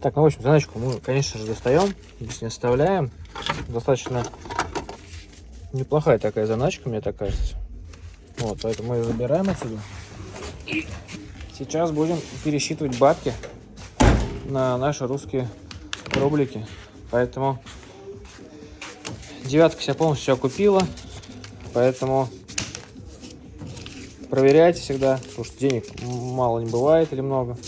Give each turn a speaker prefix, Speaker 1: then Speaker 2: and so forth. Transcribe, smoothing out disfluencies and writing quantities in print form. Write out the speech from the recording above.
Speaker 1: Так, ну в общем, заначку мы, конечно же, достаем, здесь не оставляем. Достаточно неплохая такая заначка, мне так кажется. Вот, поэтому мы ее забираем отсюда. И сейчас будем пересчитывать бабки на наши русские рублики. Поэтому девятка себя полностью окупила. Поэтому проверяйте всегда, потому что денег мало не бывает или много.